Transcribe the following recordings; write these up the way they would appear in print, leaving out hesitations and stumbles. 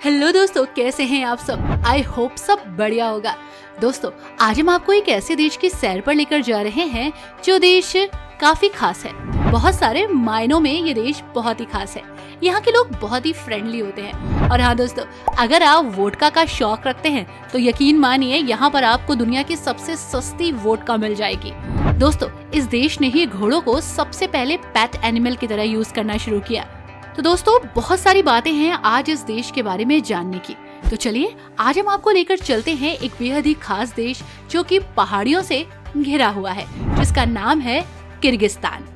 Hello दोस्तों, कैसे हैं आप सब। आई होप सब बढ़िया होगा। दोस्तों, आज हम आपको एक ऐसे देश की सैर पर लेकर जा रहे हैं जो देश काफी खास है। बहुत सारे मायनों में ये देश बहुत ही खास है। यहाँ के लोग बहुत ही फ्रेंडली होते हैं। और हाँ दोस्तों, अगर आप वोडका का शौक रखते हैं तो यकीन मानिए यहाँ पर आपको दुनिया की सबसे सस्ती वोडका मिल जाएगी। दोस्तों, इस देश ने ही घोड़ों को सबसे पहले पेट एनिमल की तरह यूज करना शुरू किया। तो दोस्तों, बहुत सारी बातें हैं आज इस देश के बारे में जानने की। तो चलिए आज हम आपको लेकर चलते हैं एक बेहद ही खास देश जो कि पहाड़ियों से घिरा हुआ है, जिसका नाम है किर्गिस्तान।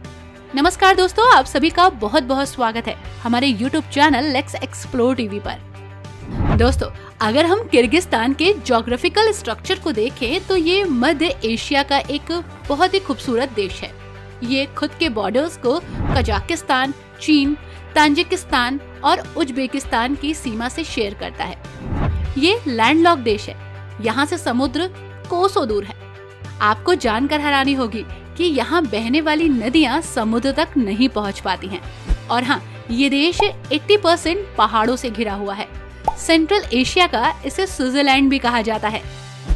नमस्कार दोस्तों, आप सभी का बहुत बहुत स्वागत है हमारे YouTube channel let's explore TV पर। दोस्तों, अगर हम किर्गिस्तान के ज्योग्राफिकल स्ट्रक्चर को देखें तो ये मध्य एशिया का एक बहुत ही खूबसूरत देश है। ये खुद के बॉर्डर्स को कजाकिस्तान, चीन, ताजिकिस्तान और उज्बेकिस्तान की सीमा से शेयर करता है। ये लैंडलॉक देश है। यहाँ से समुद्र कोसों दूर है। आपको जानकर हैरानी होगी कि यहाँ बहने वाली नदियाँ समुद्र तक नहीं पहुँच पाती हैं। और हाँ, ये देश 80% पहाड़ों से घिरा हुआ है। सेंट्रल एशिया का इसे स्विट्जरलैंड भी कहा जाता है।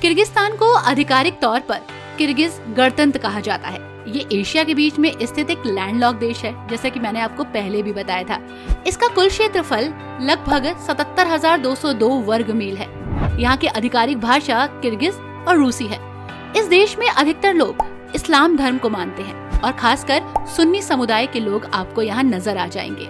किर्गिस्तान को आधिकारिक तौर पर किर्गिज गणतंत्र कहा जाता है। ये एशिया के बीच में स्थित एक लैंडलॉक देश है, जैसा कि मैंने आपको पहले भी बताया था। इसका कुल क्षेत्रफल लगभग 77,202 वर्ग मील है। यहाँ की आधिकारिक भाषा किर्गिज और रूसी है। इस देश में अधिकतर लोग इस्लाम धर्म को मानते हैं और खासकर सुन्नी समुदाय के लोग आपको यहाँ नजर आ जाएंगे।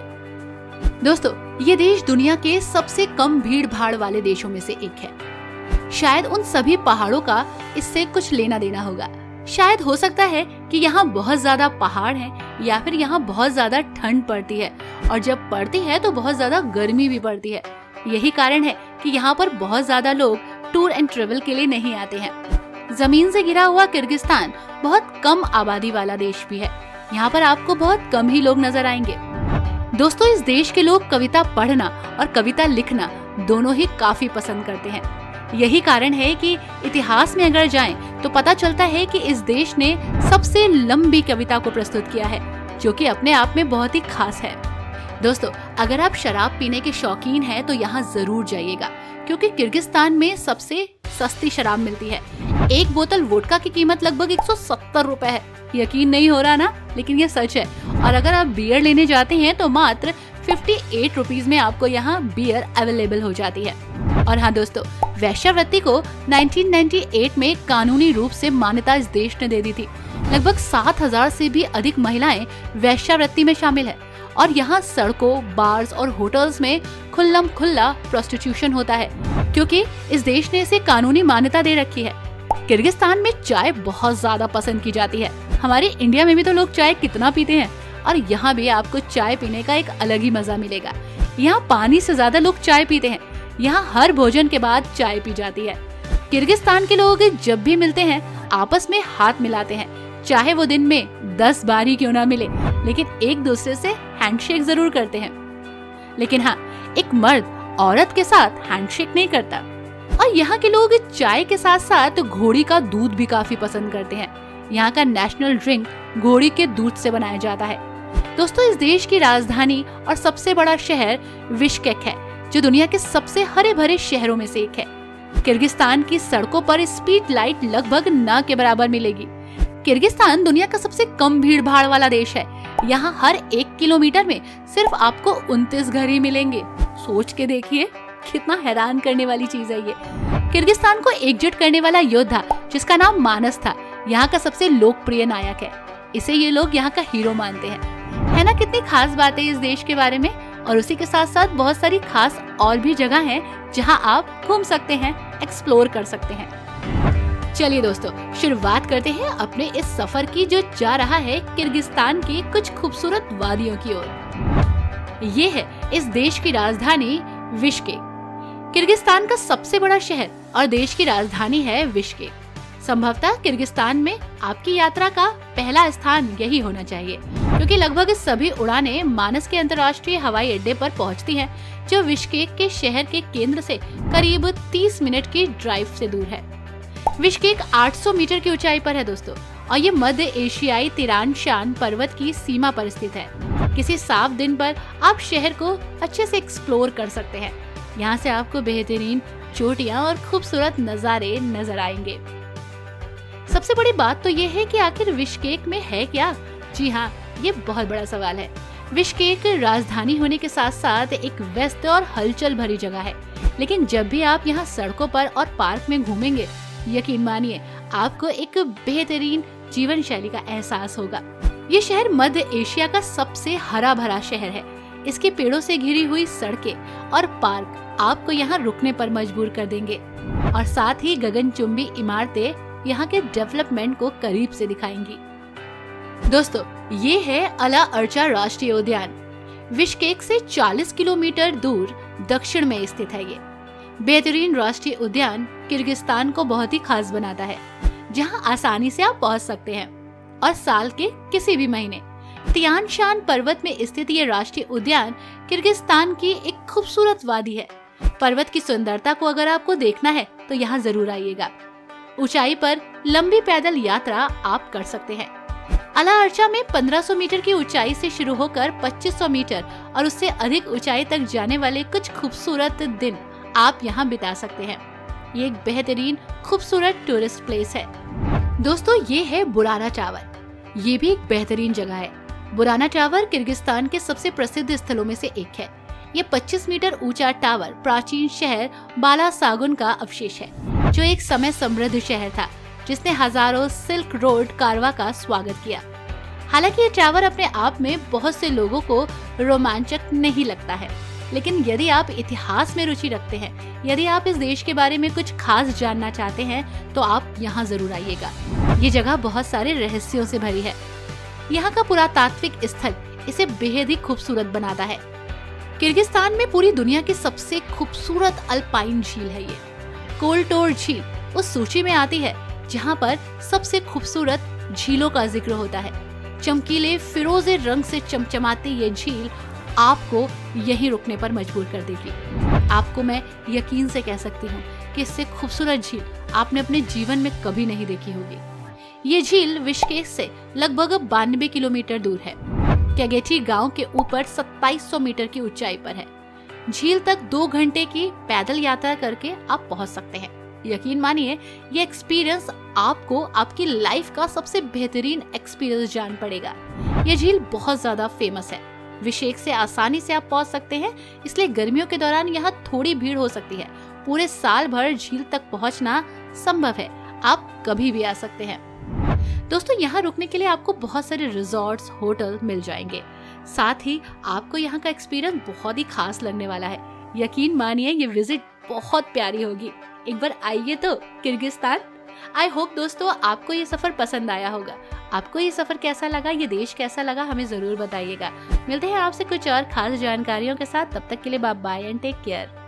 दोस्तों, ये देश दुनिया के सबसे कम भीड़ भाड़ वाले देशों में से एक है। शायद उन सभी पहाड़ों का इससे कुछ लेना देना होगा। शायद हो सकता है कि यहाँ बहुत ज्यादा पहाड़ हैं, या फिर यहाँ बहुत ज्यादा ठंड पड़ती है, और जब पड़ती है तो बहुत ज्यादा गर्मी भी पड़ती है। यही कारण है कि यहाँ पर बहुत ज्यादा लोग टूर एंड ट्रेवल के लिए नहीं आते हैं। जमीन से घिरा हुआ किर्गिस्तान बहुत कम आबादी वाला देश भी है। यहाँ पर आपको बहुत कम ही लोग नजर आएंगे। दोस्तों, इस देश के लोग कविता पढ़ना और कविता लिखना दोनों ही काफी पसंद करते हैं। यही कारण है कि इतिहास में अगर जाएं तो पता चलता है कि इस देश ने सबसे लंबी कविता को प्रस्तुत किया है, जो कि अपने आप में बहुत ही खास है। दोस्तों, अगर आप शराब पीने के शौकीन हैं तो यहाँ जरूर जाइएगा, क्योंकि किर्गिस्तान में सबसे सस्ती शराब मिलती है। एक बोतल वोडका की कीमत लगभग 170 रुपए है। यकीन नहीं हो रहा ना, लेकिन ये सच है। और अगर आप बियर लेने जाते हैं तो मात्र 58 रुपीज में आपको यहाँ बियर अवेलेबल हो जाती है। और हाँ दोस्तों, वेश्यावृत्ति को 1998 में कानूनी रूप से मान्यता इस देश ने दे दी थी। लगभग 7,000 से भी अधिक महिलाएं वेश्यावृत्ति में शामिल है। और यहाँ सड़कों, बार्स और होटल्स में खुल्लम खुल्ला प्रोस्टिट्यूशन होता है, क्योंकि इस देश ने इसे कानूनी मान्यता दे रखी है। किर्गिस्तान में चाय बहुत ज्यादा पसंद की जाती है। हमारे इंडिया में भी तो लोग चाय कितना पीते हैं, और यहाँ भी आपको चाय पीने का एक अलग ही मजा मिलेगा। यहाँ पानी से ज्यादा लोग चाय पीते हैं। यहाँ हर भोजन के बाद चाय पी जाती है। किर्गिस्तान के लोग जब भी मिलते हैं आपस में हाथ मिलाते हैं, चाहे वो दिन में 10 बार ही क्यों ना मिले, लेकिन एक दूसरे से हैंडशेक जरूर करते हैं। लेकिन हाँ, एक मर्द औरत के साथ हैंडशेक नहीं करता। और यहाँ के लोग चाय के साथ साथ घोड़ी का दूध भी काफी पसंद करते हैं। यहाँ का नेशनल ड्रिंक घोड़ी के दूध से बनाया जाता है। दोस्तों, इस देश की राजधानी और सबसे बड़ा शहर बिश्केक है, जो दुनिया के सबसे हरे भरे शहरों में से एक है। किर्गिस्तान की सड़कों पर स्पीड लाइट लगभग न के बराबर मिलेगी। किर्गिस्तान दुनिया का सबसे कम भीड़ भाड़ वाला देश है। यहाँ हर 1 किलोमीटर में सिर्फ आपको 29 घर ही मिलेंगे। सोच के देखिए, कितना हैरान करने वाली चीज है ये। किर्गिस्तान को एकजुट करने वाला योद्धा, जिसका नाम मानस था, यहाँ का सबसे लोकप्रिय नायक है। इसे ये लोग यहाँ का हीरो मानते हैं। है ना, कितनी खास बात है इस देश के बारे में। और उसी के साथ साथ बहुत सारी खास और भी जगह हैं जहां आप घूम सकते हैं, एक्सप्लोर कर सकते हैं। चलिए दोस्तों, शुरुआत करते हैं अपने इस सफर की, जो जा रहा है किर्गिस्तान की कुछ खूबसूरत वादियों की ओर। ये है इस देश की राजधानी बिश्केक। किर्गिस्तान का सबसे बड़ा शहर और देश की राजधानी है बिश्केक। संभवतः किर्गिस्तान में आपकी यात्रा का पहला स्थान यही होना चाहिए, क्योंकि लगभग सभी उड़ानें मानस के अंतर्राष्ट्रीय हवाई अड्डे पर पहुंचती हैं, जो बिश्केक के शहर के केंद्र से करीब 30 मिनट की ड्राइव से दूर है। बिश्केक 800 मीटर की ऊंचाई पर है दोस्तों, और ये मध्य एशियाई तिरान शान पर्वत की सीमा पर स्थित है। किसी साफ दिन पर आप शहर को अच्छे से एक्सप्लोर कर सकते हैं। यहाँ से आपको बेहतरीन चोटियां और खूबसूरत नजारे नजर आएंगे। सबसे बड़ी बात तो ये है कि आखिर बिश्केक में है क्या? जी हाँ, ये बहुत बड़ा सवाल है। बिश्केक राजधानी होने के साथ साथ एक व्यस्त और हलचल भरी जगह है, लेकिन जब भी आप यहाँ सड़कों पर और पार्क में घूमेंगे, यकीन मानिए आपको एक बेहतरीन जीवन शैली का एहसास होगा। ये शहर मध्य एशिया का सबसे हरा भरा शहर है। इसके पेड़ों से घिरी हुई सड़कें और पार्क आपको यहाँ रुकने पर मजबूर कर देंगे और साथ ही गगनचुंबी इमारतें यहाँ के डेवलपमेंट को करीब से दिखाएंगी। दोस्तों, ये है अला अर्चा राष्ट्रीय उद्यान। बिश्केक से 40 किलोमीटर दूर दक्षिण में स्थित है। ये बेहतरीन राष्ट्रीय उद्यान किर्गिस्तान को बहुत ही खास बनाता है, जहां आसानी से आप पहुंच सकते हैं और साल के किसी भी महीने। तियान शान पर्वत में स्थित ये राष्ट्रीय उद्यान किर्गिस्तान की एक खूबसूरत वादी है। पर्वत की सुंदरता को अगर आपको देखना है तो यहाँ जरूर आइएगा। ऊंचाई पर लंबी पैदल यात्रा आप कर सकते हैं। अला अर्चा में 1500 मीटर की ऊंचाई से शुरू होकर 2500 मीटर और उससे अधिक ऊंचाई तक जाने वाले कुछ खूबसूरत दिन आप यहाँ बिता सकते हैं। ये एक बेहतरीन खूबसूरत टूरिस्ट प्लेस है। दोस्तों, ये है बुराना टावर। ये भी एक बेहतरीन जगह है। बुराना टावर किर्गिस्तान के सबसे प्रसिद्ध स्थलों में से एक है। ये 25 मीटर ऊंचा टावर प्राचीन शहर बालासागुन का अवशेष है, जो एक समय समृद्ध शहर था जिसने हजारों सिल्क रोड कारवा का स्वागत किया। हालांकि ये टावर अपने आप में बहुत से लोगों को रोमांचक नहीं लगता है, लेकिन यदि आप इतिहास में रुचि रखते हैं, यदि आप इस देश के बारे में कुछ खास जानना चाहते हैं, तो आप यहाँ जरूर आइएगा। ये जगह बहुत सारे रहस्यों से भरी है। यहाँ का पुरातात्विक स्थल इसे बेहद ही खूबसूरत बनाता है। किर्गिस्तान में पूरी दुनिया की सबसे खूबसूरत अल्पाइन झील है ये। कोलटोर झील उस सूची में आती है जहाँ पर सबसे खूबसूरत झीलों का जिक्र होता है। चमकीले फिरोजे रंग से चमचमाती ये झील आपको यहीं रुकने पर मजबूर कर देगी। आपको मैं यकीन से कह सकती हूँ कि इससे खूबसूरत झील आपने अपने जीवन में कभी नहीं देखी होगी। ये झील बिश्केक से लगभग 92 किलोमीटर दूर है। कैगेटी गांव के ऊपर 2700 मीटर की ऊंचाई पर है। झील तक 2 घंटे की पैदल यात्रा करके आप पहुंच सकते हैं। यकीन मानिए, ये एक्सपीरियंस आपको आपकी लाइफ का सबसे बेहतरीन एक्सपीरियंस जान पड़ेगा। ये झील बहुत ज्यादा फेमस है। बिश्केक से आसानी से आप पहुंच सकते हैं, इसलिए गर्मियों के दौरान यहाँ थोड़ी भीड़ हो सकती है। पूरे साल भर झील तक पहुंचना संभव है। आप कभी भी आ सकते हैं। दोस्तों, यहाँ रुकने के लिए आपको बहुत सारे रिजॉर्ट्स, होटल मिल जाएंगे। साथ ही आपको यहाँ का एक्सपीरियंस बहुत ही खास लगने वाला है। यकीन मानिए, ये विजिट बहुत प्यारी होगी। एक बार आइए तो किर्गिस्तान। आई होप दोस्तों आपको ये सफर पसंद आया होगा। आपको ये सफर कैसा लगा, ये देश कैसा लगा, हमें जरूर बताइएगा। मिलते हैं आपसे कुछ और खास जानकारियों के साथ। तब तक के लिए bye bye and take care.